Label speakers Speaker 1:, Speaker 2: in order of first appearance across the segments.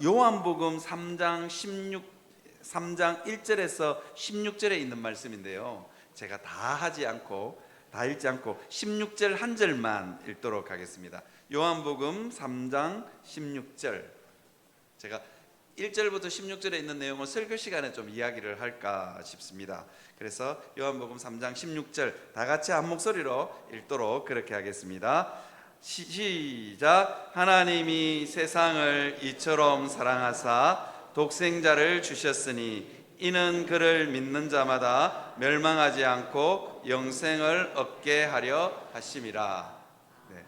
Speaker 1: 요한복음 3장 1절에서 16절에 있는 말씀인데요. 제가 다 읽지 않고 16절 한 절만 읽도록 하겠습니다. 요한복음 3장 16절. 제가 1절부터 16절에 있는 내용을 설교 시간에 좀 이야기를 할까 싶습니다. 그래서 요한복음 3장 16절 다 같이 한 목소리로 읽도록 그렇게 하겠습니다. 시작. 하나님이 세상을 이처럼 사랑하사 독생자를 주셨으니 이는 그를 믿는 자마다 멸망하지 않고 영생을 얻게 하려 하심이라. 네.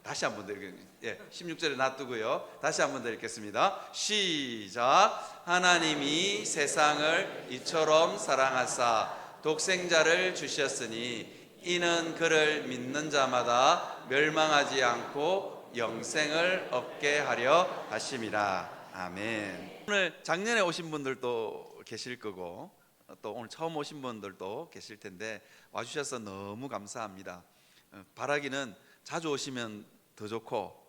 Speaker 1: 다시 한 번 더 16절에 놔두고요. 다시 한 번 더 읽겠습니다. 시작. 하나님이 세상을 이처럼 사랑하사 독생자를 주셨으니 이는 그를 믿는 자마다 멸망하지 않고 영생을 얻게 하려 하심이라. 아멘. 오늘 작년에 오신 분들도 계실 거고 또 오늘 처음 오신 분들도 계실 텐데 와주셔서 너무 감사합니다. 바라기는 자주 오시면 더 좋고,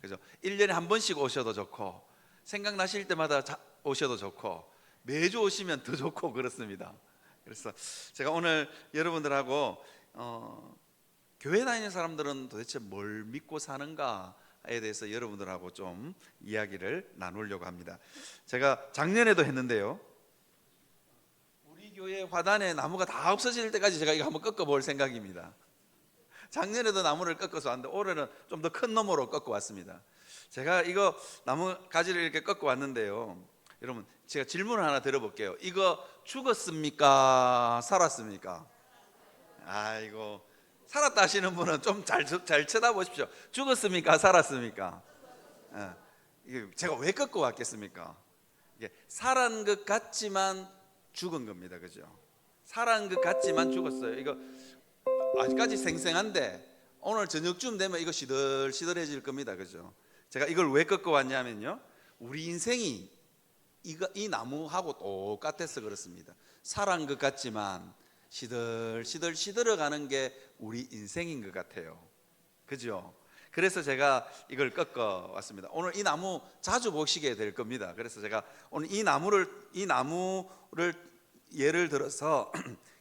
Speaker 1: 그죠? 1년에 한 번씩 오셔도 좋고, 생각나실 때마다 오셔도 좋고, 매주 오시면 더 좋고 그렇습니다. 그래서 제가 오늘 여러분들하고 교회 다니는 사람들은 도대체 뭘 믿고 사는가에 대해서 여러분들하고 좀 이야기를 나누려고 합니다. 제가 작년에도 했는데요, 우리 교회 화단에 나무가 다 없어질 때까지 제가 이거 한번 꺾어볼 생각입니다. 작년에도 나무를 꺾어서 왔는데 올해는 좀 더 큰 나무로 꺾어 왔습니다. 제가 이거 나무 가지를 이렇게 꺾어 왔는데요, 여러분 제가 질문을 하나 드려볼게요. 이거 죽었습니까? 살았습니까? 아이고, 살았다 하시는 분은 좀 잘 쳐다보십시오. 죽었습니까? 살았습니까? 이게 제가 왜 꺾어 왔겠습니까? 이게 살은 것 같지만 죽은 겁니다. 그죠? 살은 것 같지만 죽었어요. 이거 아직까지 생생한데 오늘 저녁쯤 되면 이거 시들시들해질 겁니다. 그죠? 제가 이걸 왜 꺾어 왔냐면요, 우리 인생이 이 나무하고 똑같아서 그렇습니다. 살은 것 같지만 시들시들어가는 게 우리 인생인 것 같아요. 그죠? 그래서 제가 이걸 꺾어 왔습니다. 오늘 이 나무 자주 보시게 될 겁니다. 그래서 제가 오늘 이 나무를 예를 들어서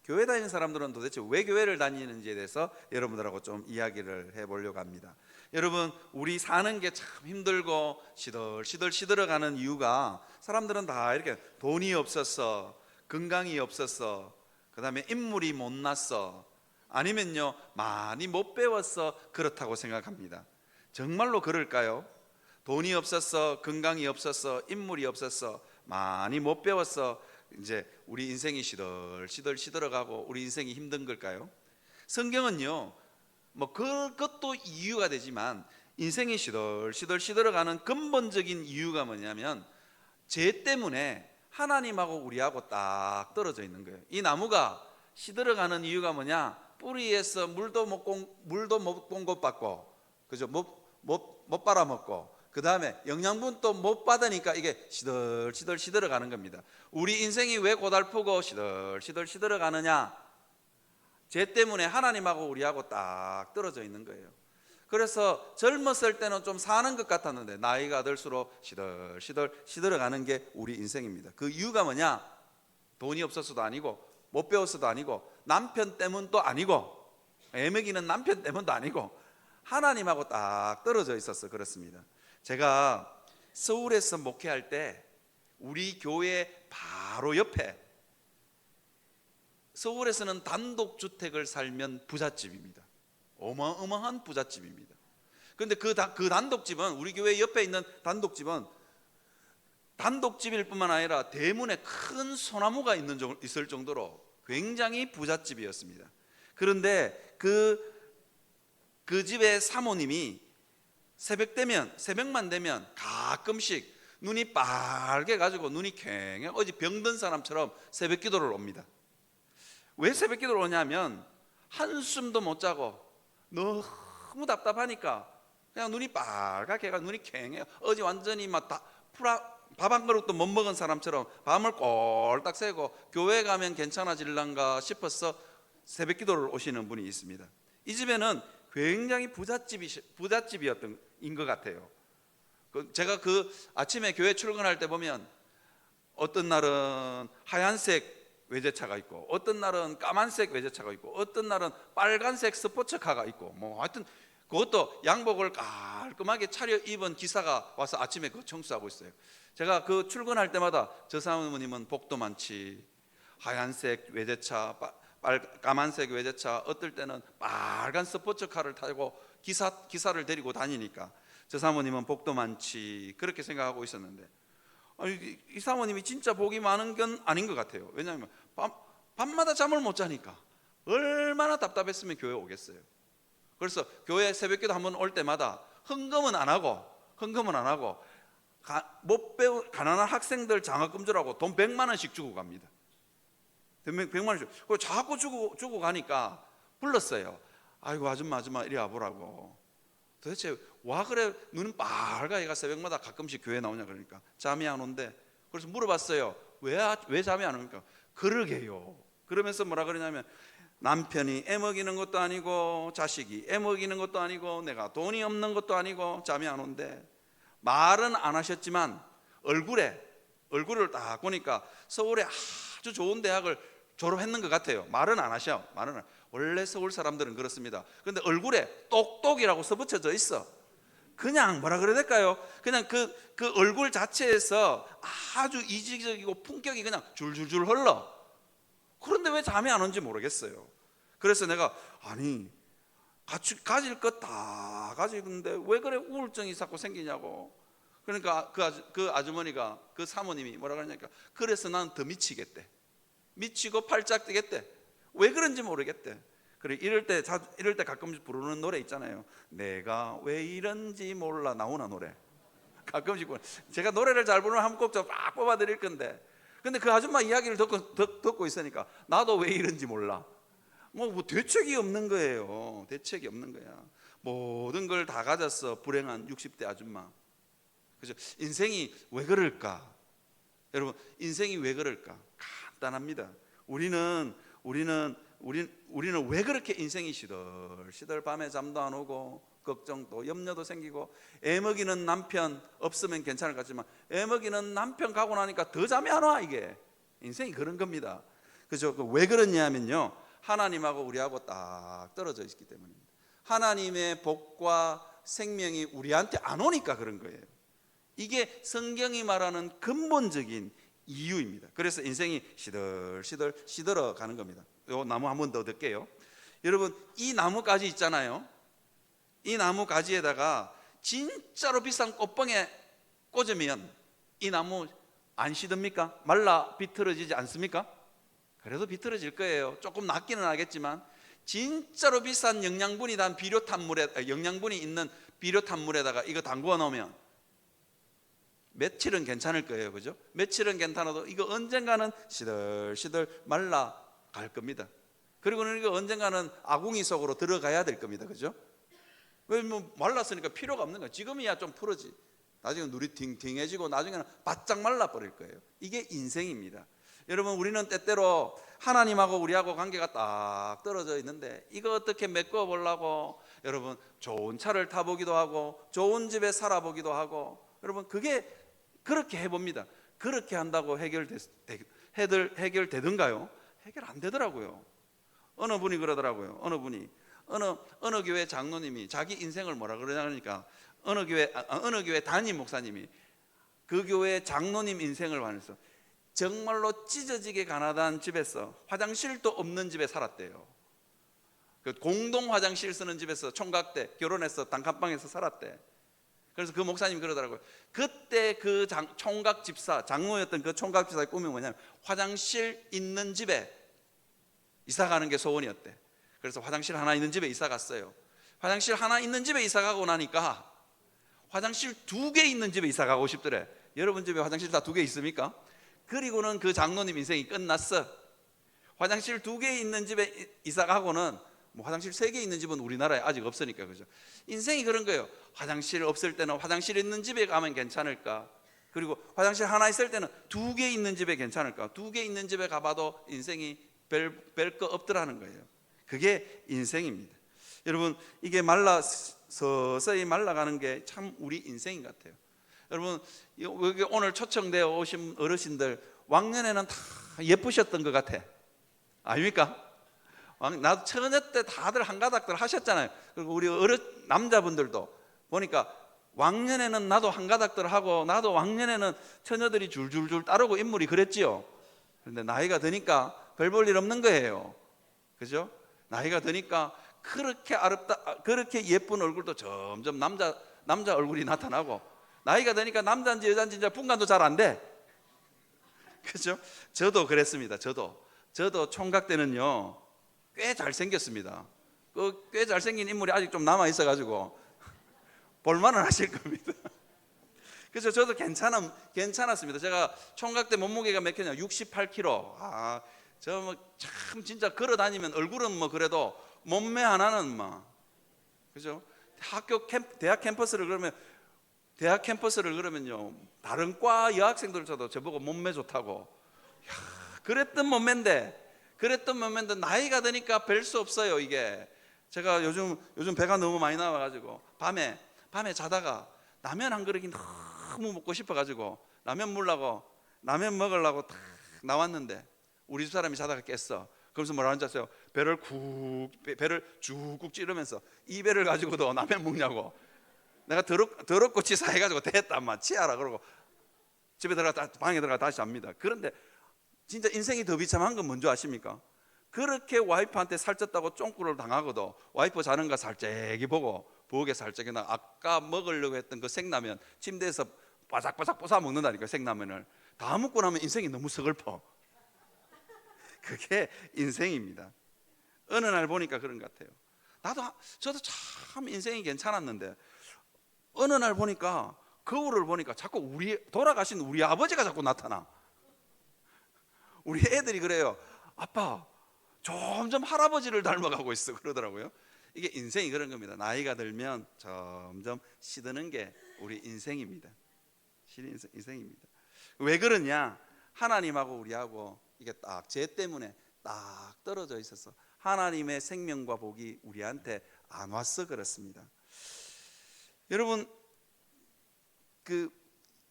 Speaker 1: 교회 다니는 사람들은 도대체 왜 교회를 다니는지에 대해서 여러분들하고 좀 이야기를 해보려고 합니다. 여러분, 우리 사는 게 참 힘들고 시들시들어가는 이유가, 사람들은 다 이렇게 돈이 없었어, 건강이 없었어, 그 다음에 인물이 못났어, 아니면요 많이 못 배웠어, 그렇다고 생각합니다. 정말로 그럴까요? 돈이 없었어, 건강이 없었어, 인물이 없었어, 많이 못 배웠어, 이제 우리 인생이 시들시들어가고 우리 인생이 힘든 걸까요? 성경은요, 뭐 그것도 이유가 되지만 인생이 시들시들어가는 근본적인 이유가 뭐냐면 죄 때문에 하나님하고 우리하고 딱 떨어져 있는 거예요. 이 나무가 시들어가는 이유가 뭐냐? 뿌리에서 물도 못 공급받고, 그죠? 못 빨아먹고, 그 다음에 영양분도 못 받으니까 이게 시들시들어가는 겁니다. 우리 인생이 왜 고달프고 시들시들어가느냐? 죄 때문에 하나님하고 우리하고 딱 떨어져 있는 거예요. 그래서 젊었을 때는 좀 사는 것 같았는데 나이가 들수록 시들어가는 게 우리 인생입니다. 그 이유가 뭐냐? 돈이 없어서도 아니고, 못 배웠어도 아니고, 남편 때문도 아니고, 애먹이는 남편 때문도 아니고, 하나님하고 딱 떨어져 있어서 그렇습니다. 제가 서울에서 목회할 때 우리 교회 바로 옆에, 서울에서는 단독주택을 살면 부잣집입니다. 어마어마한 부잣집입니다. 그런데 그 단독집은, 우리 교회 옆에 있는 단독집일 뿐만 아니라 대문에 큰 소나무가 있을 정도로 굉장히 부잣집이었습니다. 그런데 그 집의 사모님이 새벽만 되면 가끔씩 눈이 빨개 가지고 눈이 캥해 어디 병든 사람처럼 새벽 기도를 옵니다. 왜 새벽 기도를 오냐면 한숨도 못 자고 너무 답답하니까 그냥 눈이 빨갛게 해가 눈이 캥해요. 어제 완전히 막 밥 한 그릇도 못 먹은 사람처럼 밤을 꼴딱 새고 교회 가면 괜찮아질란가 싶어서 새벽 기도를 오시는 분이 있습니다. 이 집에는 굉장히 부잣집이었던 것 같아요. 제가 그 아침에 교회 출근할 때 보면 어떤 날은 하얀색 외제차가 있고, 어떤 날은 까만색 외제차가 있고, 어떤 날은 빨간색 스포츠카가 있고, 뭐 하여튼 그것도 양복을 깔끔하게 차려 입은 기사가 와서 아침에 그 청소하고 있어요. 제가 그 출근할 때마다 저 사모님은 복도 많지, 하얀색 외제차, 까만색 외제차, 어떨 때는 빨간 스포츠카를 타고 기사를 데리고 다니니까 저 사모님은 복도 많지, 그렇게 생각하고 있었는데, 이 사모님이 진짜 복이 많은 건 아닌 것 같아요. 왜냐하면 밤마다 잠을 못 자니까 얼마나 답답했으면 교회 오겠어요. 그래서 교회 새벽기도 한번 올 때마다 헌금은 안 하고 못 배운 가난한 학생들 장학금 주라고 돈 100만 원씩 주고 갑니다. 100만 원씩. 그리고 자꾸 주고 가니까 불렀어요. 아이고 아줌마 이리 와보라고. 도대체 와 그래 눈은 빨가 얘가 새벽마다 가끔씩 교회 나오냐 그러니까 잠이 안 온대. 그래서 물어봤어요. 왜 잠이 안 오니까 그러게요. 그러면서 뭐라 그러냐면 남편이 애 먹이는 것도 아니고 자식이 애 먹이는 것도 아니고 내가 돈이 없는 것도 아니고 잠이 안 온대. 말은 안 하셨지만 얼굴을 딱 보니까 서울에 아주 좋은 대학을 졸업했는 것 같아요. 말은 안 하셔. 원래 서울 사람들은 그렇습니다. 그런데 얼굴에 똑똑이라고 써붙여져 있어. 그냥 뭐라 그래야 될까요? 그냥 그 얼굴 자체에서 아주 이지적이고 품격이 그냥 줄줄줄 흘러. 그런데 왜 잠이 안 오는지 모르겠어요. 그래서 내가 가질 것 다 가지는데 왜 그래 우울증이 자꾸 생기냐고. 그러니까 그 아주머니가, 그 사모님이 뭐라 그러냐니까 그래서 난 더 미치겠대. 미치고 팔짝 뛰겠대. 왜 그런지 모르겠대. 그래 이럴 때 가끔씩 부르는 노래 있잖아요. 내가 왜 이런지 몰라 나오나 노래. 가끔씩 제가 노래를 잘 부르면 한 곡 쫙 뽑아 드릴 건데, 근데 그 아줌마 이야기를 듣고 있으니까 나도 왜 이런지 몰라. 뭐 대책이 없는 거예요. 대책이 없는 거야. 모든 걸 다 가졌어. 불행한 60대 아줌마. 그죠? 인생이 왜 그럴까? 여러분, 인생이 왜 그럴까? 간단합니다. 우리는 왜 그렇게 인생이 시들시들 밤에 잠도 안 오고 걱정도 염려도 생기고, 애 먹이는 남편 없으면 괜찮을 것 같지만 애 먹이는 남편 가고 나니까 더 잠이 안 와. 이게 인생이 그런 겁니다. 그죠? 왜 그러냐면요, 하나님하고 우리하고 딱 떨어져 있기 때문입니다. 하나님의 복과 생명이 우리한테 안 오니까 그런 거예요. 이게 성경이 말하는 근본적인 이유입니다. 그래서 인생이 시들시들 시들어 가는 겁니다. 요 나무 한 번 더 넣을게요. 여러분, 이 나무가지 있잖아요. 이 나무가지에다가 진짜로 비싼 꽃봉에 꽂으면 이 나무 안 시듭니까? 말라 비틀어지지 않습니까? 그래도 비틀어질 거예요. 조금 낫기는 하겠지만 진짜로 비싼 영양분이 있는 비료탄물에다가 이거 담궈 놓으면 며칠은 괜찮을 거예요. 그죠? 며칠은 괜찮아도 이거 언젠가는 시들시들 말라갈 겁니다. 그리고는 이거 언젠가는 아궁이 속으로 들어가야 될 겁니다. 그죠? 왜 뭐 말랐으니까 필요가 없는 거예요. 지금이야 좀 풀어지. 나중에 눈이 팅팅해지고 나중에는 바짝 말라버릴 거예요. 이게 인생입니다. 여러분, 우리는 때때로 하나님하고 우리하고 관계가 딱 떨어져 있는데 이거 어떻게 메꿔 보려고 여러분 좋은 차를 타보기도 하고 좋은 집에 살아보기도 하고, 여러분 그게 그렇게 해봅니다. 그렇게 한다고 해결되던가요? 해결 안 되더라고요. 어느 분이 그러더라고요. 어느 교회 장로님이 자기 인생을 뭐라 그러냐니까 어느 교회 담임 목사님이 그 교회 장로님 인생을 말해서 정말로 찢어지게 가난한 집에서 화장실도 없는 집에 살았대요. 그 공동 화장실 쓰는 집에서 총각 때 결혼해서 단칸방에서 살았대. 그래서 그 목사님이 그러더라고요. 그때 그 총각 집사, 장로였던 그 총각 집사의 꿈이 뭐냐면 화장실 있는 집에 이사 가는 게 소원이었대. 그래서 화장실 하나 있는 집에 이사 갔어요. 화장실 하나 있는 집에 이사 가고 나니까 화장실 2개 있는 집에 이사 가고 싶더래. 여러분 집에 화장실 다 2개 있습니까? 그리고는 그 장로님 인생이 끝났어. 화장실 2개 있는 집에 이사 가고는 뭐 화장실 3개 있는 집은 우리나라에 아직 없으니까. 그죠? 인생이 그런 거예요. 화장실 없을 때는 화장실 있는 집에 가면 괜찮을까? 그리고 화장실 하나 있을 때는 2개 있는 집에 괜찮을까? 2개 있는 집에 가봐도 인생이 별 거 없더라는 거예요. 그게 인생입니다. 여러분, 이게 서서히 말라가는 게 참 우리 인생인 것 같아요. 여러분 여기 오늘 초청되어 오신 어르신들 왕년에는 다 예쁘셨던 것 같아. 아닙니까? 나도 처녀 때 다들 한가닥들 하셨잖아요. 그리고 우리 남자분들도 보니까 왕년에는 나도 한가닥들 하고 나도 왕년에는 처녀들이 줄줄줄 따르고 인물이 그랬지요. 그런데 나이가 드니까 별 볼 일 없는 거예요. 그죠? 나이가 드니까 그렇게 예쁜 얼굴도 점점 남자 얼굴이 나타나고, 나이가 드니까 남자인지 여자인지 이제 분간도 잘 안 돼. 그죠? 저도 그랬습니다. 저도 총각 때는요 꽤 잘생겼습니다. 꽤 잘생긴 인물이 아직 좀 남아 있어가지고 볼만은 하실 겁니다. 그래서 저도 괜찮았습니다. 제가 총각 때 몸무게가 몇 킬로냐? 68kg. 저 뭐 참 진짜 걸어 다니면 얼굴은 뭐 그래도 몸매 하나는 뭐, 그죠? 대학 캠퍼스를 그러면요 다른 과 여학생들조차도 저보고 몸매 좋다고. 그랬던 몸매인데 나이가 드니까 별 수 없어요. 이게 제가 요즘 배가 너무 많이 나와가지고 밤에 자다가 라면 한 그릇이 너무 먹고 싶어가지고 라면 먹으려고 딱 나왔는데 우리 집 사람이 자다가 깼어. 그러면서 뭐라 하는지 아세요? 배를 쭉쭉 찌르면서 이 배를 가지고도 라면 먹냐고. 내가 더럽고 치사해가지고 됐다 마 치아라 그러고 방에 들어가 다시 잡니다. 그런데 진짜 인생이 더 비참한 건 뭔지 아십니까? 그렇게 와이프한테 살쪘다고 쫑꾸를 당하고도 와이프 자는 거 살짝이 보고 부엌에 살짝이 나 아까 먹으려고 했던 그 생라면 침대에서 바삭바삭 뽀사 먹는다니까. 생라면을 다 먹고 나면 인생이 너무 서글퍼. 그게 인생입니다. 어느 날 보니까 그런 것 같아요. 저도 참 인생이 괜찮았는데 어느 날 보니까 거울을 보니까 자꾸 돌아가신 우리 아버지가 자꾸 나타나. 우리 애들이 그래요. 아빠 점점 할아버지를 닮아가고 있어 그러더라고요. 이게 인생이 그런 겁니다. 나이가 들면 점점 시드는 게 우리 인생입니다. 인생입니다. 왜 그러냐? 하나님하고 우리하고 이게 딱 죄 때문에 딱 떨어져 있어서 하나님의 생명과 복이 우리한테 안 와서 그렇습니다. 여러분 그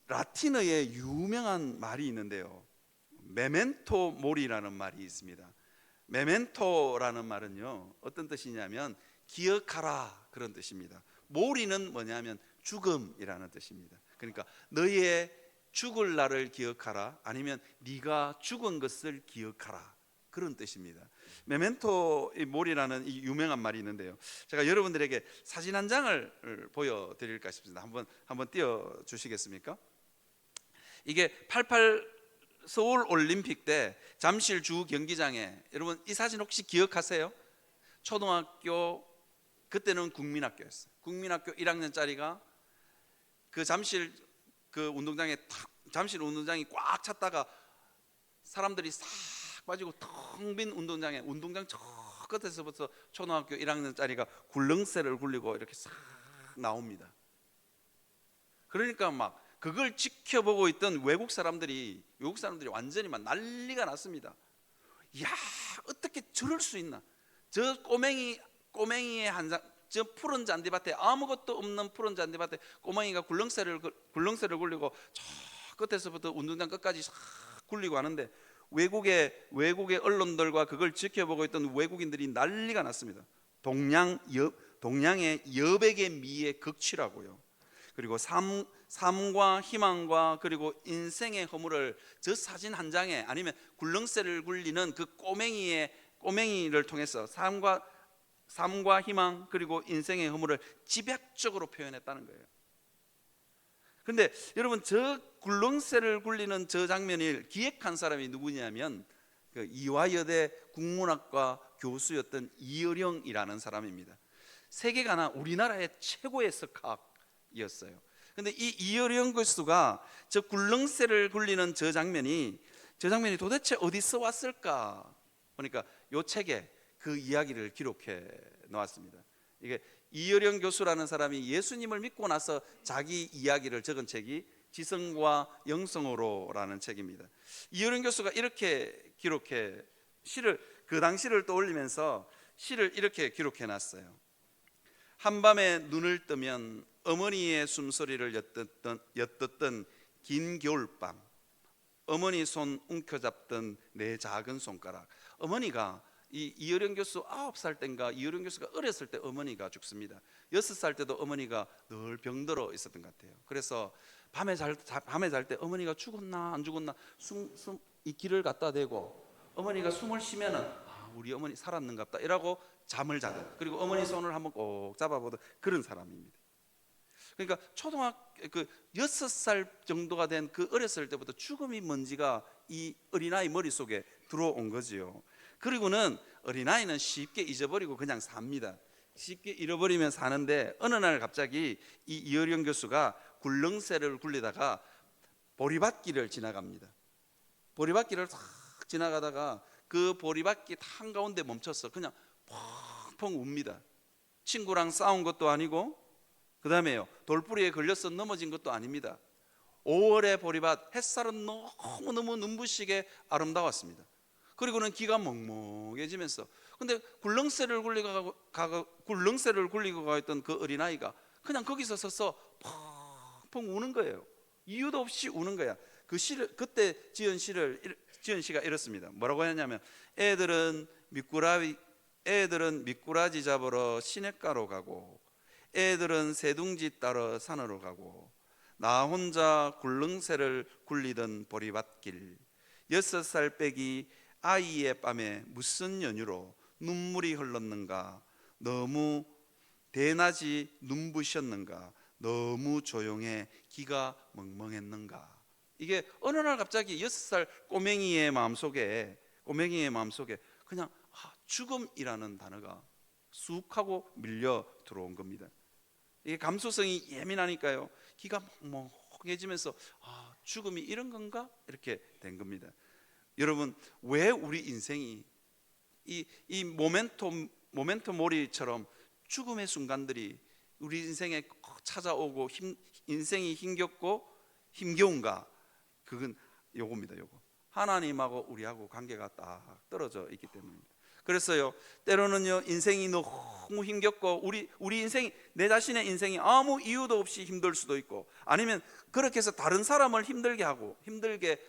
Speaker 1: 라틴어에 유명한 말이 있는데요, 메멘토 모리라는 말이 있습니다. 메멘토라는 말은요 어떤 뜻이냐면 기억하라 그런 뜻입니다. 모리는 뭐냐면 죽음이라는 뜻입니다. 그러니까 너의 죽을 날을 기억하라, 아니면 네가 죽은 것을 기억하라, 그런 뜻입니다. 메멘토 모리라는 이 유명한 말이 있는데요, 제가 여러분들에게 사진 한 장을 보여드릴까 싶습니다. 한번 띄워 주시겠습니까? 이게 88 서울 올림픽 때 잠실 주 경기장에, 여러분 이 사진 혹시 기억하세요? 초등학교, 그때는 국민학교였어요. 국민학교 1학년짜리가 그 잠실 그 운동장에 잠실 운동장이 꽉 찼다가 사람들이 싹 빠지고 텅 빈 운동장 저 끝에서부터 초등학교 1학년짜리가 굴렁쇠를 굴리고 이렇게 싹 나옵니다. 그러니까 막 그걸 지켜보고 있던 외국 사람들이 완전히 막 난리가 났습니다. 야, 어떻게 저럴 수 있나? 저 꼬맹이의 저 푸른 잔디밭에, 아무것도 없는 푸른 잔디밭에 꼬맹이가 굴렁쇠를 굴리고 저 끝에서부터 운동장 끝까지 싹 굴리고 하는데 외국의 언론들과 그걸 지켜보고 있던 외국인들이 난리가 났습니다. 동양의 여백의 미의 극치라고요. 그리고 삶과 희망과 그리고 인생의 허물을 저 사진 한 장에, 아니면 굴렁쇠를 굴리는 그 꼬맹이를 통해서 삶과 희망 그리고 인생의 허물을 집약적으로 표현했다는 거예요. 그런데 여러분, 저 굴렁쇠를 굴리는 저 장면을 기획한 사람이 누구냐면 그 이화여대 국문학과 교수였던 이어령이라는 사람입니다. 세계가나 우리나라의 최고의 석학이었어요. 그런데 이 이어령 교수가 저 굴렁쇠를 굴리는 저 장면이 도대체 어디서 왔을까 보니까 이 책에 그 이야기를 기록해 놓았습니다. 이게 이어령 교수라는 사람이 예수님을 믿고 나서 자기 이야기를 적은 책이 지성과 영성으로라는 책입니다. 이어령 교수가 이렇게 기록해 그 당시를 떠올리면서 시를 이렇게 기록해 놨어요. 한밤에 눈을 뜨면 어머니의 숨소리를 엿듣던 긴 겨울밤, 어머니 손 움켜잡던 내 작은 손가락. 어머니가 이 이어령 교수 9살 때인가, 이어령 교수가 어렸을 때 어머니가 죽습니다. 6살 때도 어머니가 늘 병들어 있었던 것 같아요. 그래서 밤에 잘 때 어머니가 죽었나 안 죽었나 이 길을 갖다 대고 어머니가 숨을 쉬면은 우리 어머니 살았는갑다 이라고 잠을 자던, 그리고 어머니 손을 한번 꼭 잡아보던 그런 사람입니다. 그러니까 그 6살 정도가 된 그 어렸을 때부터 죽음이 뭔지가 이 어린아이 머릿속에 들어온 거지요. 그리고는 어린아이는 쉽게 잊어버리고 그냥 삽니다. 쉽게 잃어버리면 사는데, 어느 날 갑자기 이 이어령 교수가 굴렁쇠를 굴리다가 보리밭길을 지나갑니다. 보리밭길을 싹 지나가다가 그 보리밭길 한가운데 멈춰서 그냥 펑펑 웁니다. 친구랑 싸운 것도 아니고, 그 다음에요, 돌뿌리에 걸려서 넘어진 것도 아닙니다. 5월의 보리밭, 햇살은 너무너무 눈부시게 아름다웠습니다. 그리고는 기가 멍멍해지면서, 근데 굴렁쇠를 굴리고 가 있던 그 어린아이가 그냥 거기서 서서 펑펑 우는 거예요. 이유도 없이 우는 거야. 그 시를, 그때 지은 시가 이렇습니다. 뭐라고 했냐면, 애들은 미꾸라지 잡으러 시냇가로 가고, 애들은 새둥지 따러 산으로 가고, 나 혼자 굴렁쇠를 굴리던 보리밭길, 6살 빼기 아이의 밤에 무슨 연유로 눈물이 흘렀는가, 너무 대낮이 눈부셨는가, 너무 조용해 기가 멍멍했는가. 이게 어느 날 갑자기 6살 꼬맹이의 마음속에 그냥 죽음이라는 단어가 쑥 하고 밀려 들어온 겁니다. 이게 감수성이 예민하니까요, 기가 멍멍해지면서 죽음이 이런 건가? 이렇게 된 겁니다. 여러분, 왜 우리 인생이 이 모멘토 모리처럼 죽음의 순간들이 우리 인생에 찾아오고 인생이 힘겹고 힘겨운가? 그건 요겁니다. 요거, 하나님하고 우리하고 관계가 딱 떨어져 있기 때문입니다. 그래서요, 때로는요, 인생이 너무 힘겹고 우리 인생이, 내 자신의 인생이 아무 이유도 없이 힘들 수도 있고, 아니면 그렇게 해서 다른 사람을 힘들게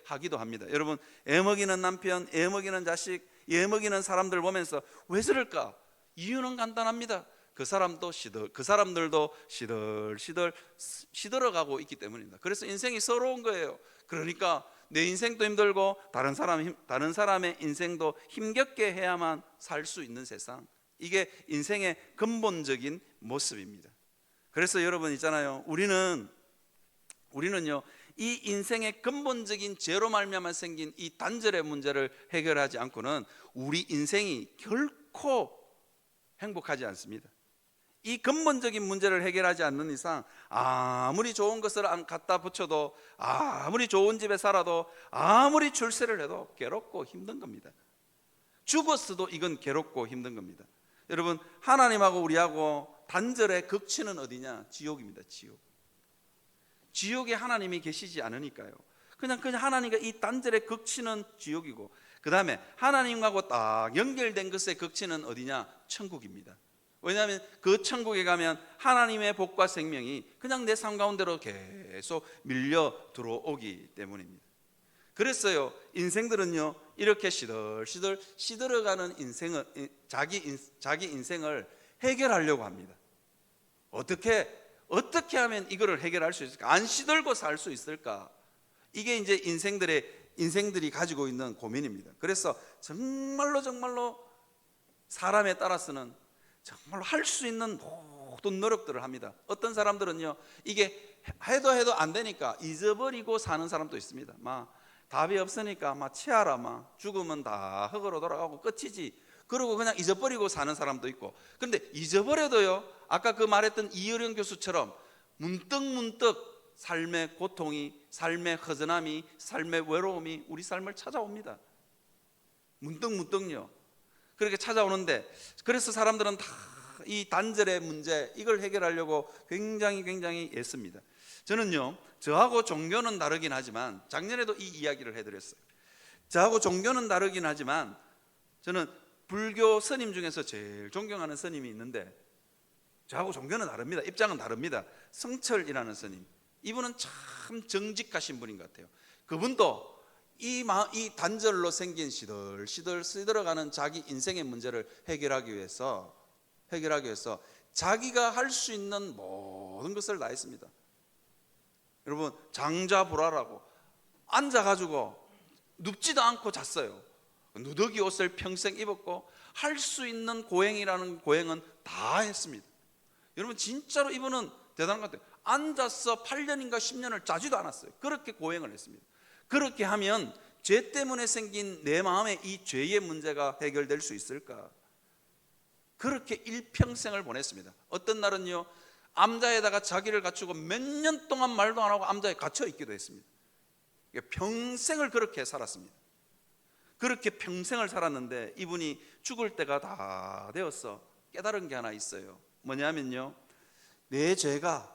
Speaker 1: 하기도 합니다. 여러분, 애먹이는 남편, 애먹이는 자식, 애먹이는 사람들 보면서 왜 저럴까? 이유는 간단합니다. 그 사람들도 시들시들 시들어가고 있기 때문입니다. 그래서 인생이 서러운 거예요. 그러니까 내 인생도 힘들고 다른 사람의 인생도 힘겹게 해야만 살 수 있는 세상, 이게 인생의 근본적인 모습입니다. 그래서 여러분 있잖아요, 우리는요, 이 인생의 근본적인 죄로 말미암아 생긴 이 단절의 문제를 해결하지 않고는 우리 인생이 결코 행복하지 않습니다. 이 근본적인 문제를 해결하지 않는 이상 아무리 좋은 것을 갖다 붙여도, 아무리 좋은 집에 살아도, 아무리 출세를 해도 괴롭고 힘든 겁니다. 죽었어도 이건 괴롭고 힘든 겁니다. 여러분, 하나님하고 우리하고 단절의 극치는 어디냐? 지옥입니다. 지옥에 하나님이 계시지 않으니까요. 그냥 하나님과 이 단절의 극치는 지옥이고, 그 다음에 하나님하고 딱 연결된 것의 극치는 어디냐? 천국입니다. 왜냐하면 그 천국에 가면 하나님의 복과 생명이 그냥 내 삶 가운데로 계속 밀려 들어오기 때문입니다. 그랬어요, 인생들은요, 이렇게 시들시들 시들어가는 자기 인생을 해결하려고 합니다. 어떻게 하면 이거를 해결할 수 있을까? 안 시들고 살 수 있을까? 이게 이제 인생들이 가지고 있는 고민입니다. 그래서 정말로 사람에 따라서는 정말로 할 수 있는 모든 노력들을 합니다. 어떤 사람들은요, 이게 해도 안 되니까 잊어버리고 사는 사람도 있습니다. 답이 없으니까 치아라, 죽으면 다 흙으로 돌아가고 끝이지, 그러고 그냥 잊어버리고 사는 사람도 있고. 그런데 잊어버려도요, 아까 그 말했던 이어령 교수처럼 문득 삶의 고통이, 삶의 허전함이, 삶의 외로움이 우리 삶을 찾아옵니다. 문득요, 그렇게 찾아오는데, 그래서 사람들은 다 이 단절의 문제, 이걸 해결하려고 굉장히 애씁니다. 저는요, 저하고 종교는 다르긴 하지만, 작년에도 이 이야기를 해드렸어요. 저하고 종교는 다르긴 하지만 저는 불교 스님 중에서 제일 존경하는 스님이 있는데, 저하고 종교는 다릅니다. 입장은 다릅니다. 성철이라는 스님, 이분은 참 정직하신 분인 것 같아요. 그분도 이 단절로 생긴 시들시들 쓰들어가는 자기 인생의 문제를 해결하기 위해서 자기가 할 수 있는 모든 것을 다 했습니다. 여러분, 장자불화라고 앉아가지고 눕지도 않고 잤어요. 누더기 옷을 평생 입었고 할 수 있는 고행이라는 고행은 다 했습니다. 여러분, 진짜로 이분은 대단한 것 같아요. 앉아서 8년인가 10년을 자지도 않았어요. 그렇게 고행을 했습니다. 그렇게 하면 죄 때문에 생긴 내 마음의 이 죄의 문제가 해결될 수 있을까? 그렇게 일평생을 보냈습니다. 어떤 날은요, 암자에다가 자기를 갖추고 몇 년 동안 말도 안 하고 암자에 갇혀 있기도 했습니다. 평생을 그렇게 살았습니다. 그렇게 평생을 살았는데 이분이 죽을 때가 다 되어서 깨달은 게 하나 있어요. 뭐냐면요, 내 죄가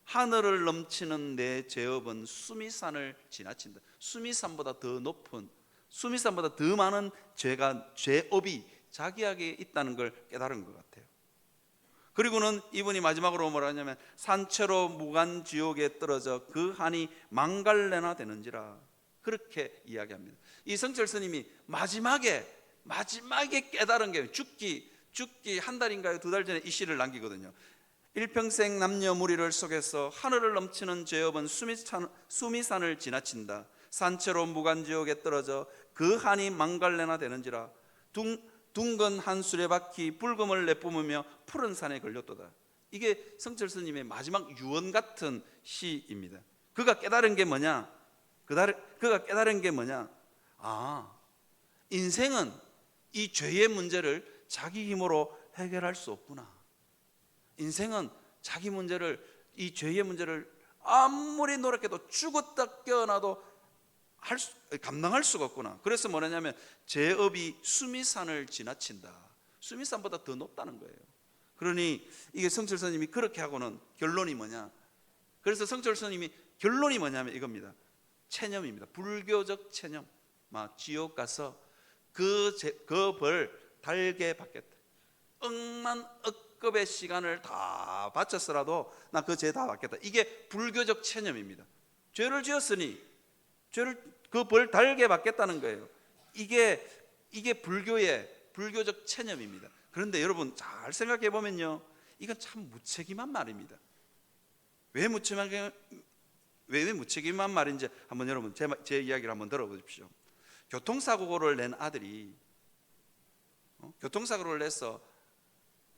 Speaker 1: 하늘을 넘치는 내 죄업은 수미산을 지나친다. 수미산보다 더 높은, 수미산보다 더 많은 죄업이 자기에게 있다는 걸 깨달은 것 같아요. 그리고는 이분이 마지막으로 뭐라 하냐면, 산채로 무간지옥에 떨어져 그 한이 망갈래나 되는지라, 그렇게 이야기합니다. 이 성철 스님이 마지막에 깨달은 게, 죽기 한 달인가요, 두 달 전에 이 시를 남기거든요. 일평생 남녀무리를 속에서 하늘을 넘치는 죄업은 수미산을 지나친다. 산채로 무간지옥에 떨어져 그 한이 망갈래나 되는지라. 둥근 한 수레바퀴 붉음을 내뿜으며 푸른 산에 걸렸도다. 이게 성철 스님의 마지막 유언 같은 시입니다. 그가 깨달은 게 뭐냐? 인생은 이 죄의 문제를 자기 힘으로 해결할 수 없구나. 인생은 이 죄의 문제를 아무리 노력해도 죽었다 깨어나도 감당할 수가 없구나. 그래서 뭐냐면 죄업이 수미산을 지나친다. 수미산보다 더 높다는 거예요. 그러니 이게 성철 스님이 그렇게 하고는 결론이 뭐냐? 그래서 성철 스님이 결론이 뭐냐면 이겁니다. 체념입니다. 불교적 체념. 막 지옥 가서 그 벌 달게 받겠다. 억만억급의 시간을 다 바쳤어라도 나 그 죄 다 받겠다. 이게 불교적 체념입니다. 죄를 지었으니 그 벌 달게 받겠다는 거예요. 이게 불교적 체념입니다. 그런데 여러분 잘 생각해 보면요, 이건 참 무책임한 말입니다. 왜 무책임한 말인지 한번 여러분 제 이야기를 한번 들어보십시오. 교통사고를 낸 아들이 교통사고를 내서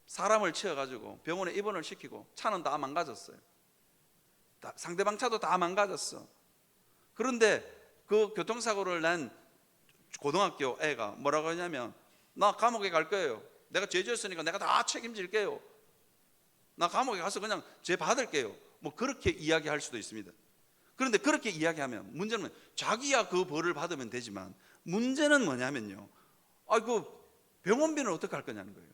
Speaker 1: 사람을 치어가지고 병원에 입원을 시키고 차는 다 망가졌어요. 상대방 차도 다 망가졌어. 그런데 그 교통사고를 낸 고등학교 애가 뭐라고 하냐면, 나 감옥에 갈 거예요. 내가 죄 지었으니까 내가 다 책임질게요. 나 감옥에 가서 그냥 죄 받을게요. 뭐 그렇게 이야기할 수도 있습니다. 그런데 그렇게 이야기하면 문제는 자기야 그 벌을 받으면 되지만, 문제는 뭐냐면요, 그 병원비는 어떻게 할 거냐는 거예요.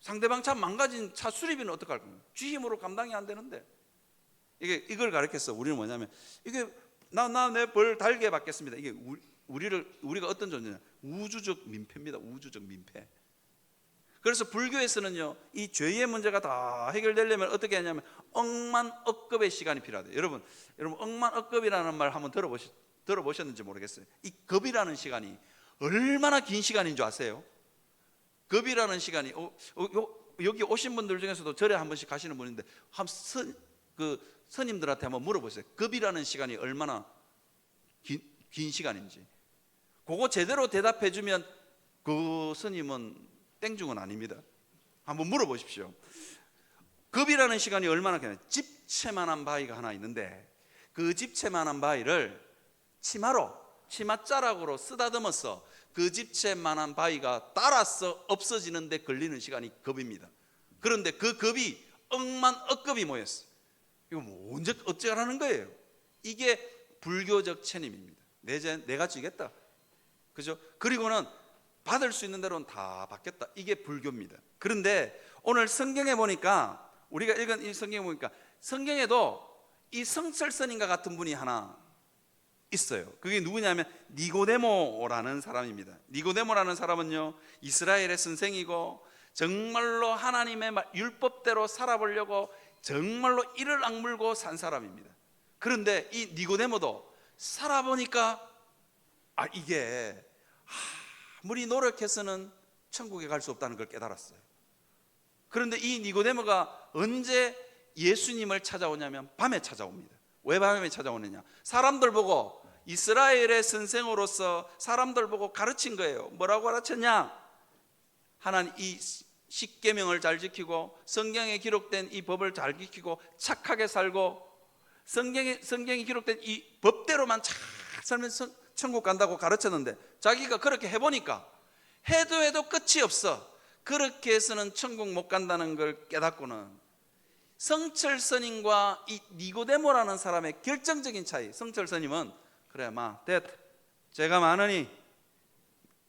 Speaker 1: 상대방 차 망가진 차 수리비는 어떻게 할 거냐. 쥐 힘으로 감당이 안 되는데. 이걸 가르쳤어. 우리는 뭐냐면, 이게 나 내 벌 달게 받겠습니다. 이게 우리가 어떤 존재냐, 우주적 민폐입니다. 우주적 민폐. 그래서 불교에서는요, 이 죄의 문제가 다 해결되려면 어떻게 하냐면 억만억급의 시간이 필요하대요. 여러분 억만억급이라는 말 한번 들어보셨는지 모르겠어요. 이 급이라는 시간이 얼마나 긴 시간인 줄 아세요? 급이라는 시간이 여기 오신 분들 중에서도 절에 한 번씩 가시는 분인데 스님들한테 한번 물어보세요. 급이라는 시간이 얼마나 긴 시간인지. 그거 제대로 대답해 주면 그 스님은 땡중은 아닙니다. 한번 물어보십시오. 급이라는 시간이 얼마나 되냐. 집채만한 바위가 하나 있는데, 그 집채만한 바위를 치맛자락으로 쓰다듬어서 그 집채만한 바위가 따라서 없어지는데 걸리는 시간이 급입니다. 그런데 그 급이 억만억급이 모였어요. 이거 뭐 언제 어쩌라는 거예요? 이게 불교적 체념입니다. 내가 지겠다, 그죠? 그리고는 받을 수 있는 대로는 다 받겠다. 이게 불교입니다. 그런데 오늘 성경에 보니까, 우리가 읽은 이 성경에 보니까, 성경에도 이 성철 스님과 같은 분이 하나 있어요. 그게 누구냐면 니고데모라는 사람입니다. 니고데모라는 사람은요, 이스라엘의 선생이고 정말로 하나님의 율법대로 살아보려고 정말로 이를 악물고 산 사람입니다. 그런데 이 니고데모도 살아보니까 이게 아무리 노력해서는 천국에 갈 수 없다는 걸 깨달았어요. 그런데 이 니고데모가 언제 예수님을 찾아오냐면 밤에 찾아옵니다. 왜 밤에 찾아오느냐? 사람들 보고, 이스라엘의 선생으로서 사람들 보고 가르친 거예요. 뭐라고 가르쳤냐? 하나님 이 십계명을 잘 지키고 성경에 기록된 이 법을 잘 지키고 착하게 살고 성경에 기록된 이 법대로만 잘 살면 천국 간다고 가르쳤는데, 자기가 그렇게 해보니까 해도 끝이 없어. 그렇게 해서는 천국 못 간다는 걸 깨닫고는 성철 스님과 이 니고데모라는 사람의 결정적인 차이. 성철 스님은 그래 됐다, 죄가 많으니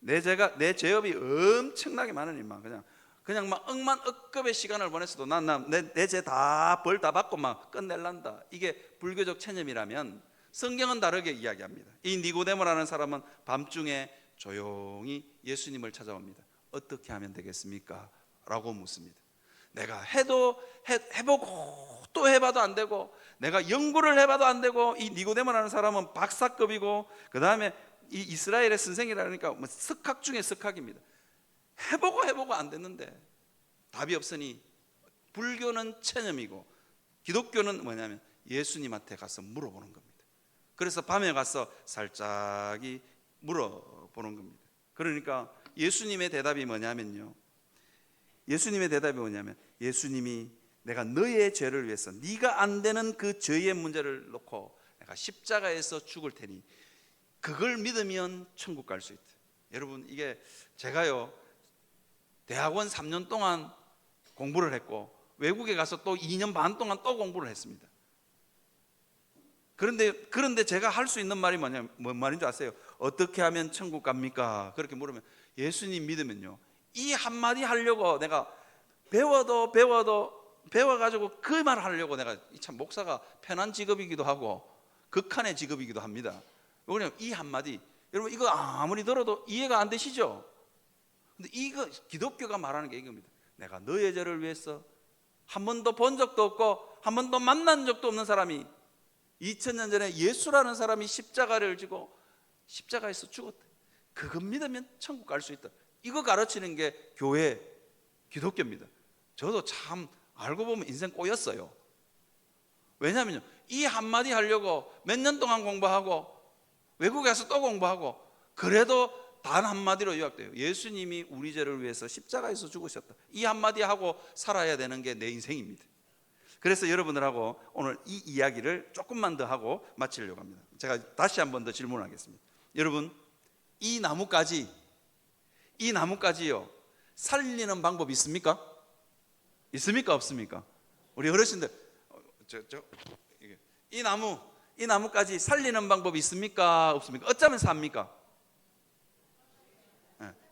Speaker 1: 내 죄업이 엄청나게 많으니 그냥 막 억만 억급의 시간을 보냈어도 내 죄 다 벌 다 받고 막 끝낼란다. 이게 불교적 체념이라면 성경은 다르게 이야기합니다. 이 니고데모라는 사람은 밤중에 조용히 예수님을 찾아옵니다. 어떻게 하면 되겠습니까? 라고 묻습니다. 내가 해보고 또 해봐도 안 되고, 내가 연구를 해봐도 안 되고, 이 니고데모라는 사람은 박사급이고 그 다음에 이 이스라엘의 선생이라니까 석학 중에 석학입니다. 해보고 안 됐는데 답이 없으니 불교는 체념이고 기독교는 뭐냐면 예수님한테 가서 물어보는 겁니다. 그래서 밤에 가서 살짝이 물어보는 겁니다. 그러니까 예수님의 대답이 뭐냐면 예수님이 내가 너의 죄를 위해서 네가 안 되는 그 죄의 문제를 놓고 내가 십자가에서 죽을 테니 그걸 믿으면 천국 갈 수 있다. 여러분, 이게 제가요 대학원 3년 동안 공부를 했고 외국에 가서 또 2년 반 동안 또 공부를 했습니다. 그런데 제가 할 수 있는 말이 뭔 말인 줄 아세요? 어떻게 하면 천국 갑니까? 그렇게 물으면 예수님 믿으면요, 이 한마디 하려고 내가 배워가지고 그 말 하려고 내가 참 목사가 편한 직업이기도 하고 극한의 직업이기도 합니다. 왜냐면 이 한마디, 여러분 이거 아무리 들어도 이해가 안 되시죠? 근데 이거 기독교가 말하는 게 이겁니다. 내가 너의 죄를 위해서 한 번도 본 적도 없고 한 번도 만난 적도 없는 사람이 2000년 전에 예수라는 사람이 십자가를 지고 십자가에서 죽었다. 그거 믿으면 천국 갈 수 있다. 이거 가르치는 게 교회, 기독교입니다. 저도 참 알고 보면 인생 꼬였어요. 왜냐하면요, 이 한마디 하려고 몇 년 동안 공부하고 외국에 가서 또 공부하고 그래도 단 한마디로 요약돼요. 예수님이 우리 죄를 위해서 십자가에서 죽으셨다. 이 한마디 하고 살아야 되는 게 내 인생입니다. 그래서 여러분들하고 오늘 이 이야기를 조금만 더 하고 마치려고 합니다. 제가 다시 한 번 더 질문하겠습니다. 여러분, 이 나무까지요 살리는 방법이 있습니까? 있습니까? 없습니까? 우리 어르신들 이 나무까지 살리는 방법이 있습니까? 없습니까? 어쩌면 삽니까?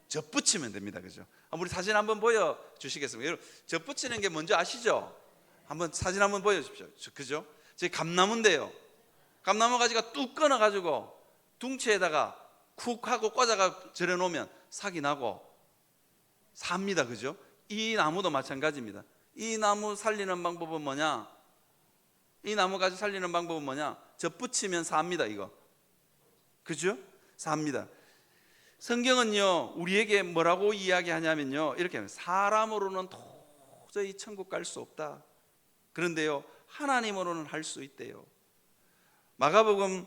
Speaker 1: 젖붙이면 됩니다. 그죠? 우리 사진 한번 보여주시겠습니까? 여러분, 젖붙이는 게 뭔지 아시죠? 사진 한번 보여주십시오. 그죠? 저희 감나무인데요, 감나무 가지가 뚝 끊어가지고 둥치에다가 쿡 하고 꽂아가 절여놓으면 삭이 나고 삽니다. 그죠? 이 나무도 마찬가지입니다. 이 나무 살리는 방법은 뭐냐? 이 나무가지 살리는 방법은 뭐냐? 젖붙이면 삽니다. 이거. 그죠? 삽니다. 성경은요 우리에게 뭐라고 이야기하냐면요, 이렇게 합니다. 사람으로는 도저히 천국 갈 수 없다. 그런데요 하나님으로는 할 수 있대요. 마가복음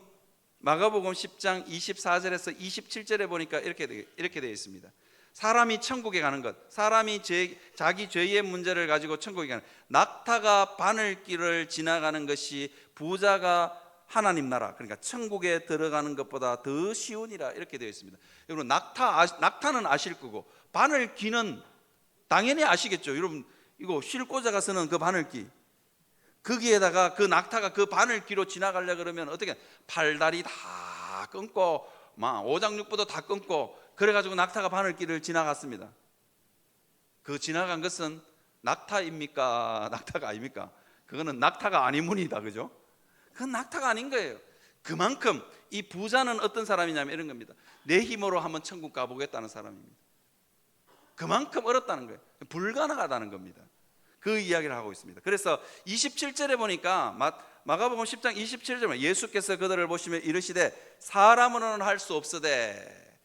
Speaker 1: 10장 24절에서 27절에 보니까 이렇게 되어 있습니다. 사람이 천국에 가는 것, 사람이 자기 죄의 문제를 가지고 천국에 가는, 낙타가 바늘길을 지나가는 것이 부자가 하나님 나라, 그러니까 천국에 들어가는 것보다 더 쉬우니라, 이렇게 되어 있습니다. 여러분, 낙타는 아실 거고 바늘길은 당연히 아시겠죠. 여러분, 이거 실 꽂아가서는 그 바늘길, 거기에다가 그 낙타가 그 바늘길로 지나가려 그러면 어떻게 팔다리 다 끊고 막 오장육부도 다 끊고 그래가지고 낙타가 바늘길을 지나갔습니다. 그 지나간 것은 낙타입니까? 낙타가 아닙니까? 그거는 낙타가 아니문이다. 그죠? 그건 낙타가 아닌 거예요. 그만큼 이 부자는 어떤 사람이냐면 이런 겁니다. 내 힘으로 한번 천국 가보겠다는 사람입니다. 그만큼 어렵다는 거예요. 불가능하다는 겁니다. 그 이야기를 하고 있습니다. 그래서 27절에 보니까 마가복음 10장 27절에 보면 예수께서 그들을 보시며 이르시되 사람으로는 할 수 없으되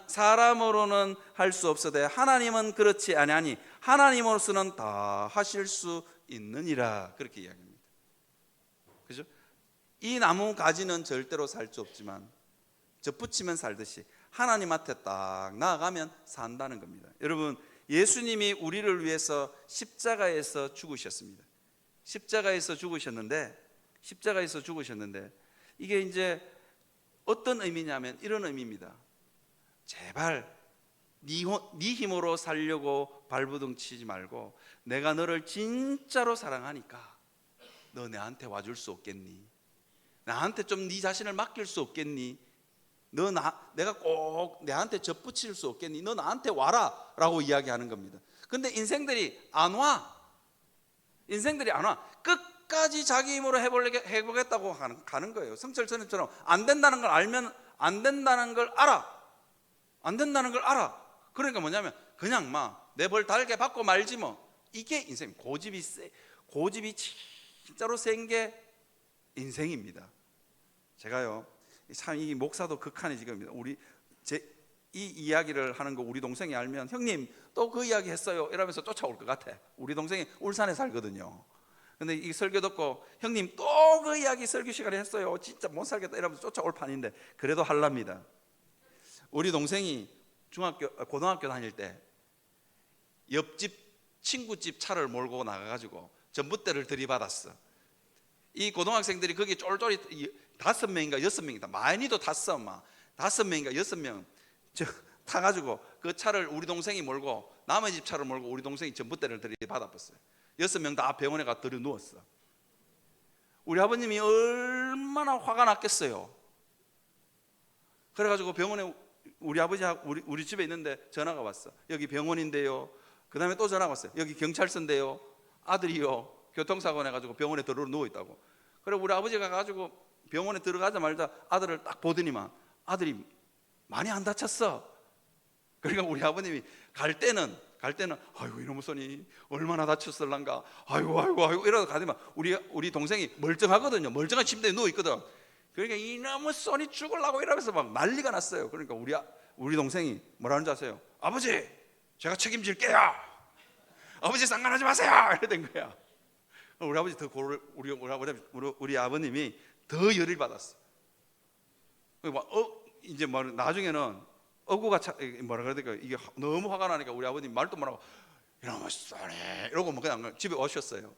Speaker 1: 사람으로는 할 수 없으되 하나님은 그렇지 아니하니 하나님으로서는 다 하실 수 있느니라. 그렇게 이야기합니다. 그죠? 이 나무 가지는 절대로 살 수 없지만 젖붙이면 살듯이 하나님한테 딱 나아가면 산다는 겁니다. 여러분, 예수님이 우리를 위해서 십자가에서 죽으셨습니다. 십자가에서 죽으셨는데 이게 이제 어떤 의미냐면 이런 의미입니다. 제발 네 힘으로 살려고 발버둥 치지 말고 내가 너를 진짜로 사랑하니까 너 내한테 와줄 수 없겠니? 나한테 좀 네 자신을 맡길 수 없겠니? 내가 꼭 내한테 젖붙일 수 없겠니? 너 나한테 와라 라고 이야기하는 겁니다. 근데 인생들이 안 와. 끝까지 자기 힘으로 해보겠다고 가는 거예요. 성철 선생님처럼 안 된다는 걸 알면 안 된다는 걸 알아. 그러니까 뭐냐면 그냥 막 내 벌 달게 받고 말지 뭐. 이게 인생. 고집이 진짜로 센 게 인생입니다. 제가요, 참 이 목사도 극한이 지금 이 이야기를 하는 거 우리 동생이 알면 형님 또 그 이야기 했어요 이러면서 쫓아올 것 같아. 우리 동생이 울산에 살거든요. 근데 이 설교 듣고 형님 또 그 이야기 설교 시간에 했어요 진짜 못 살겠다 이러면서 쫓아올 판인데 그래도 할랍니다. 우리 동생이 고등학교 다닐 때 옆집 친구집 차를 몰고 나가가지고 전봇대를 들이받았어. 이 고등학생들이 거기 쫄쫄이 5명인가 6명이다. 많이도 탔어. 막 5명인가 6명 타가지고 그 차를 우리 동생이 몰고 남의 집 차를 몰고 우리 동생이 전봇대를 들이받아봤어요. 6명 다 병원에 가 들여 누웠어. 우리 아버님이 얼마나 화가 났겠어요. 그래가지고 병원에 우리 아버지하고 우리 집에 있는데 전화가 왔어. 여기 병원인데요. 그 다음에 또 전화가 왔어요. 여기 경찰서인데요. 아들이요 교통사고 내가지고 병원에 들어 누워있다고. 그래 우리 아버지가 가지고 병원에 들어가자마자 아들을 딱 보더니만 아들이 많이 안 다쳤어. 그러니까 우리 아버님이 갈 때는 아이고 이놈의 손이 얼마나 다쳤을란가 아이고 이러다 가더니만 우리 동생이 멀쩡하거든요. 멀쩡한 침대에 누워있거든. 그러니까 이놈의 손이 죽으려고 이러면서 막 난리가 났어요. 그러니까 우리 동생이 뭐라는 줄 아세요? 아버지 제가 책임질게요. 아버지 상관하지 마세요. 이래 된 거야. 우리 아버님이 더 열을 받았어. 이제 나중에는 어구가 뭐라 그러니까 이게 너무 화가 나니까 우리 아버님 말도 못하고 이러면 쏘네 이러고 뭐 그냥 집에 오셨어요.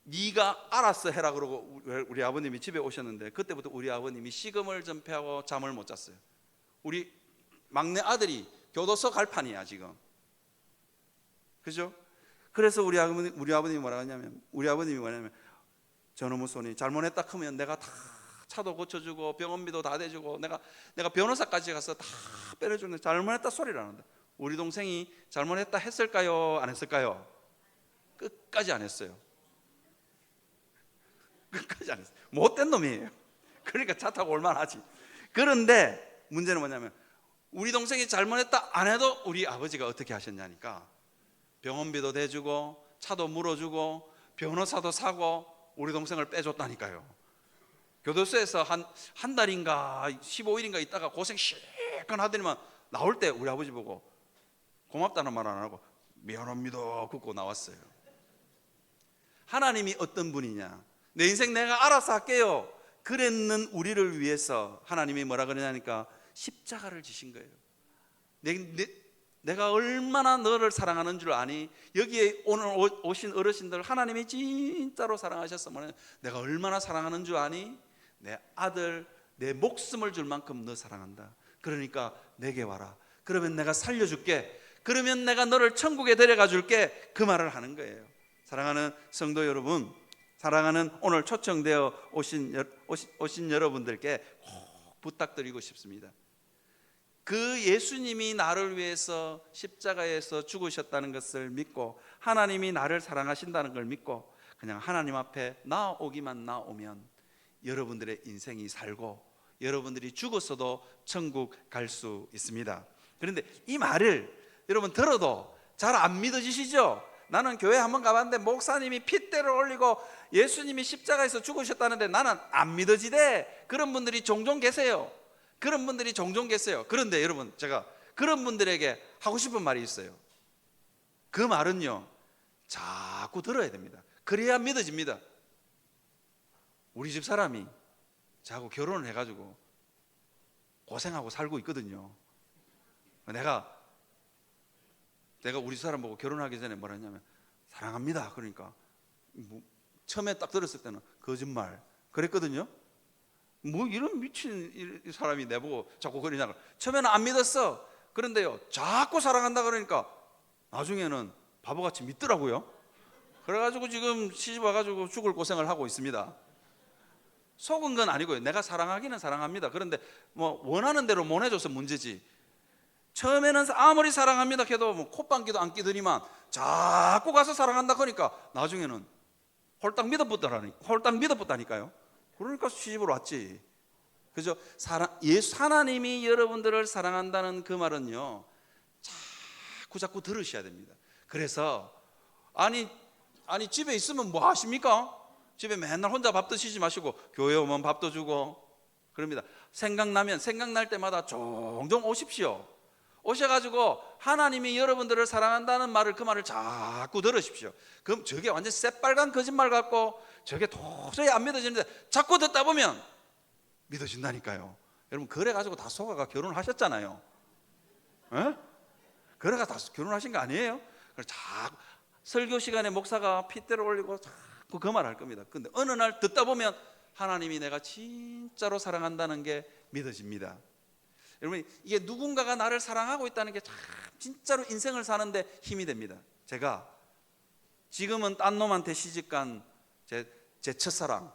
Speaker 1: 네가 알아서 해라 그러고 우리 아버님이 집에 오셨는데 그때부터 우리 아버님이 식음을 전폐하고 잠을 못 잤어요. 우리 막내 아들이 교도소 갈 판이야 지금. 그죠? 그래서 우리 아버님이 뭐냐면 저놈의 손이 잘못했다 하면 내가 다 차도 고쳐주고 병원비도 다 대주고 내가 변호사까지 가서 다 빼내주는데 잘못했다 소리를 안 한다. 우리 동생이 잘못했다 했을까요? 안 했을까요? 끝까지 안 했어요. 끝까지 안 했어요. 못된 놈이에요. 그러니까 차 타고 올만하지. 그런데 문제는 뭐냐면 우리 동생이 잘못했다 안 해도 우리 아버지가 어떻게 하셨냐니까 병원비도 대주고 차도 물어주고 변호사도 사고 우리 동생을 빼줬다니까요. 교도소에서 한 달인가 15일인가 있다가 고생 실컷 하더니만 나올 때 우리 아버지 보고 고맙다는 말 안 하고 미안합니다 긋고 나왔어요. 하나님이 어떤 분이냐, 내 인생 내가 알아서 할게요 그랬는 우리를 위해서 하나님이 뭐라 그러냐니까 십자가를 지신 거예요. 내가 얼마나 너를 사랑하는 줄 아니? 여기에 오늘 오신 어르신들 하나님이 진짜로 사랑하셨으면 내가 얼마나 사랑하는 줄 아니? 내 아들 내 목숨을 줄 만큼 너 사랑한다. 그러니까 내게 와라. 그러면 내가 살려줄게. 그러면 내가 너를 천국에 데려가 줄게. 그 말을 하는 거예요. 사랑하는 성도 여러분, 사랑하는 오늘 초청되어 오신 여러분들께 꼭 부탁드리고 싶습니다. 그 예수님이 나를 위해서 십자가에서 죽으셨다는 것을 믿고 하나님이 나를 사랑하신다는 걸 믿고 그냥 하나님 앞에 나오기만 나오면 여러분들의 인생이 살고 여러분들이 죽었어도 천국 갈 수 있습니다. 그런데 이 말을 여러분 들어도 잘 안 믿어지시죠? 나는 교회 한번 가봤는데 목사님이 핏대를 올리고 예수님이 십자가에서 죽으셨다는데 나는 안 믿어지대. 그런 분들이 종종 계세요. 그런 분들이 종종 계세요. 그런데 여러분, 제가 그런 분들에게 하고 싶은 말이 있어요. 그 말은요, 자꾸 들어야 됩니다. 그래야 믿어집니다. 우리 집 사람이 자꾸 결혼을 해가지고 고생하고 살고 있거든요. 내가 우리 사람 보고 결혼하기 전에 뭐라 했냐면 사랑합니다. 그러니까 처음에 딱 들었을 때는 거짓말 그랬거든요. 뭐 이런 미친 사람이 내보고 자꾸 그러냐고. 처음에는 안 믿었어. 그런데요, 자꾸 사랑한다 그러니까 나중에는 바보같이 믿더라고요. 그래가지고 지금 시집 와가지고 죽을 고생을 하고 있습니다. 속은 건 아니고요. 내가 사랑하기는 사랑합니다. 그런데 뭐 원하는 대로 못 해줘서 문제지. 처음에는 아무리 사랑합니다 해도 뭐 콧방귀도 안 끼더니만 자꾸 가서 사랑한다 그러니까 나중에는 홀딱 믿어붙다니까요. 그러니까 시집으로 왔지. 그죠? 하나님이 여러분들을 사랑한다는 그 말은요, 자꾸 들으셔야 됩니다. 그래서 아니 집에 있으면 뭐 하십니까? 집에 맨날 혼자 밥 드시지 마시고 교회 오면 밥도 주고 그럽니다. 생각날 때마다 종종 오십시오. 오셔가지고 하나님이 여러분들을 사랑한다는 말을, 그 말을 자꾸 들으십시오. 그럼 저게 완전 새빨간 거짓말 같고 저게 도저히 안 믿어지는데 자꾸 듣다 보면 믿어진다니까요. 여러분, 그래가지고 다 속아가 결혼하셨잖아요. 에? 그래가 다 결혼하신 거 아니에요? 그래서 자꾸 설교 시간에 목사가 핏대를 올리고 자꾸 그 말 할 겁니다. 근데 어느 날 듣다 보면 하나님이 내가 진짜로 사랑한다는 게 믿어집니다. 여러분, 이게 누군가가 나를 사랑하고 있다는 게 참 진짜로 인생을 사는데 힘이 됩니다. 제가 지금은 딴 놈한테 시집간 제 첫사랑,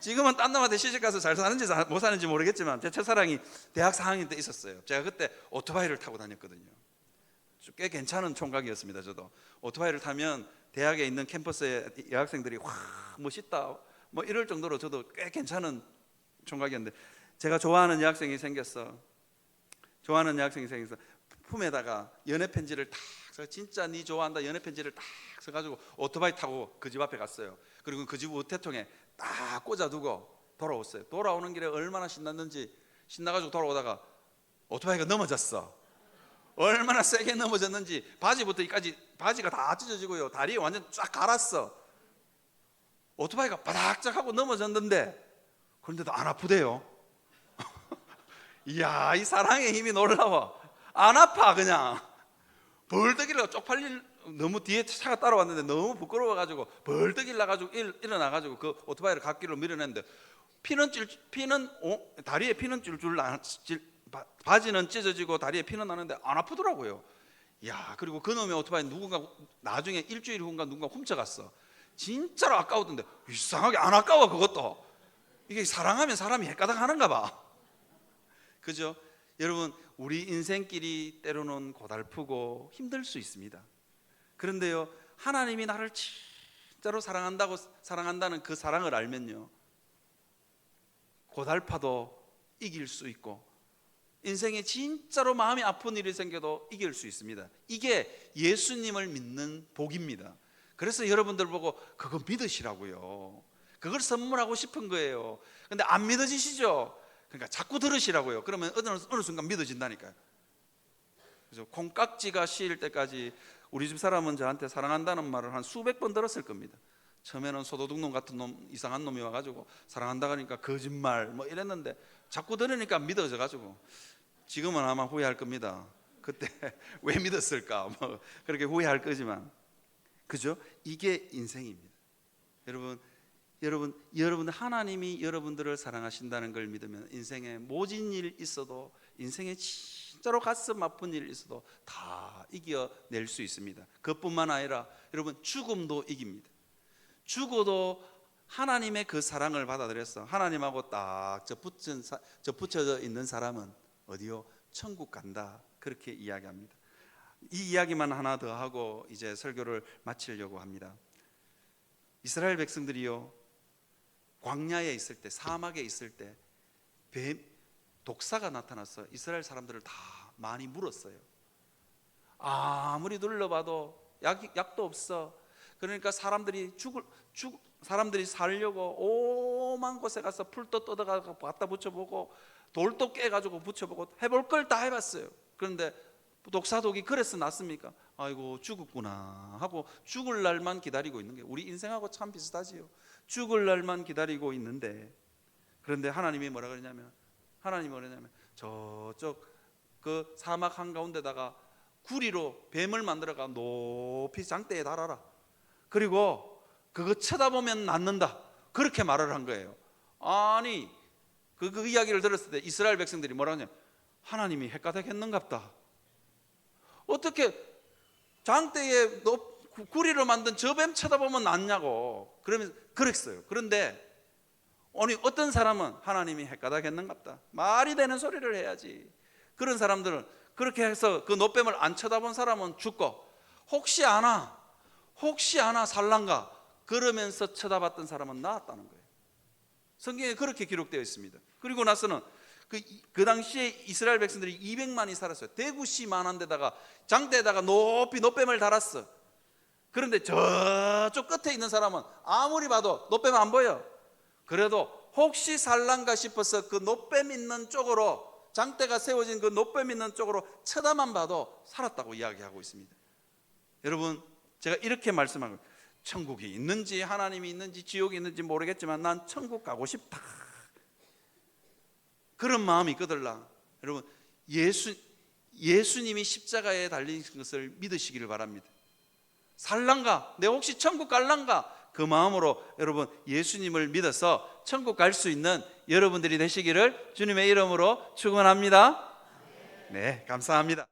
Speaker 1: 지금은 딴 놈한테 시집가서 잘 사는지 못 사는지 모르겠지만 제 첫사랑이 대학 4학년 때 있었어요. 제가 그때 오토바이를 타고 다녔거든요. 꽤 괜찮은 총각이었습니다. 저도 오토바이를 타면 대학에 있는 캠퍼스에 여학생들이 와 멋있다 뭐 이럴 정도로 저도 꽤 괜찮은 총각이었는데, 제가 좋아하는 여학생이 생겼어. 품에다가 연애 편지를 딱 써서, 진짜 네 좋아한다 연애 편지를 딱 써가지고 오토바이 타고 그 집 앞에 갔어요. 그리고 그 집 우체통에 딱 꽂아두고 돌아왔어요. 돌아오는 길에 얼마나 신났는지, 신나가지고 돌아오다가 오토바이가 넘어졌어. 얼마나 세게 넘어졌는지 바지부터 여기까지 바지가 다 찢어지고요, 다리에 완전 쫙 갈았어. 오토바이가 바닥짝 하고 넘어졌는데 그런데도 안 아프대요. 이야, 이 사랑의 힘이 놀라워. 안 아파. 그냥 벌떡일러 쪽팔릴, 너무 뒤에 차가 따라왔는데 너무 부끄러워가지고 벌떡일 나가지고 일어나가지고 그 오토바이를 갓길로 밀어냈는데 다리에 피는 줄줄 바지는 찢어지고 다리에 피는 나는데 안 아프더라고요. 야, 그리고 그놈의 오토바이 누군가 나중에 일주일 후인가 누군가 훔쳐갔어. 진짜로 아까웠던데 이상하게 안 아까워. 그것도 이게 사랑하면 사람이 헷가닥 하는가 봐. 그죠? 여러분, 우리 인생길이 때로는 고달프고 힘들 수 있습니다. 그런데요, 하나님이 나를 진짜로 사랑한다는 그 사랑을 알면요, 고달파도 이길 수 있고 인생에 진짜로 마음이 아픈 일이 생겨도 이길 수 있습니다. 이게 예수님을 믿는 복입니다. 그래서 여러분들 보고 그거 믿으시라고요. 그걸 선물하고 싶은 거예요. 근데 안 믿어지시죠? 그러니까 자꾸 들으시라고요. 그러면 어느 순간 믿어진다니까요. 그래서 콩깍지가 씌일 때까지 우리 집 사람은 저한테 사랑한다는 말을 한 수백 번 들었을 겁니다. 처음에는 소도둑놈 같은 놈, 이상한 놈이 와가지고 사랑한다 그러니까 거짓말 뭐 이랬는데 자꾸 들으니까 믿어져가지고 지금은 아마 후회할 겁니다. 그때 왜 믿었을까 뭐 그렇게 후회할 거지만, 그죠? 이게 인생입니다. 여러분 하나님이 여러분들을 사랑하신다는 걸 믿으면 인생에 모진 일 있어도, 인생에 진짜로 가슴 아픈 일 있어도 다 이겨낼 수 있습니다. 그것뿐만 아니라 여러분 죽음도 이깁니다. 죽어도 하나님의 그 사랑을 받아들여서 하나님하고 딱 붙여져 있는 사람은 어디요? 천국 간다. 그렇게 이야기합니다. 이 이야기만 하나 더 하고 이제 설교를 마치려고 합니다. 이스라엘 백성들이요, 광야에 있을 때, 사막에 있을 때 독사가 나타나서 이스라엘 사람들을 다 많이 물었어요. 아무리 둘러봐도 약도 없어. 그러니까 사람들이 살려고 오만 곳에 가서 풀도 뜯어가고 갖다 붙여보고 돌도 깨가지고 붙여보고 해볼 걸 다 해봤어요. 그런데 독사독이 그래서 낫습니까? 아이고 죽었구나 하고 죽을 날만 기다리고 있는 게 우리 인생하고 참 비슷하지요. 죽을 날만 기다리고 있는데, 그런데 하나님이 뭐라 그러냐면 저쪽 그 사막 한가운데다가 구리로 뱀을 만들어가 높이 장대에 달아라. 그리고 그거 쳐다보면 낫는다. 그렇게 말을 한 거예요. 아니 그 이야기를 들었을 때 이스라엘 백성들이 뭐라 하냐, 하나님이 헷가닥했는갑다. 어떻게 장대에 구리로 만든 저 뱀 쳐다보면 낫냐고 그러면서 그랬어요. 그런데 아니 어떤 사람은 하나님이 헷가닥했는갑다, 말이 되는 소리를 해야지. 그런 사람들은 그렇게 해서 그 노뱀을 안 쳐다본 사람은 죽고 혹시 아나 살란가 그러면서 쳐다봤던 사람은 나았다는 거예요. 성경에 그렇게 기록되어 있습니다. 그리고 나서는 그 당시에 이스라엘 백성들이 200만이 살았어요. 대구시만한 데다가 장대에다가 높이 노뱀을 달았어. 그런데 저쪽 끝에 있는 사람은 아무리 봐도 노뱀 안 보여. 그래도 혹시 살란가 싶어서 그 노뱀 있는 쪽으로, 장대가 세워진 그 노뱀 있는 쪽으로 쳐다만 봐도 살았다고 이야기하고 있습니다. 여러분, 제가 이렇게 말씀하고, 천국이 있는지 하나님이 있는지 지옥이 있는지 모르겠지만 난 천국 가고 싶다, 그런 마음이 있거들라. 여러분, 예수님이 십자가에 달리신 것을 믿으시기를 바랍니다. 살란가, 내가 혹시 천국 갈란가, 그 마음으로 여러분 예수님을 믿어서 천국 갈 수 있는 여러분들이 되시기를 주님의 이름으로 축원합니다. 네, 감사합니다.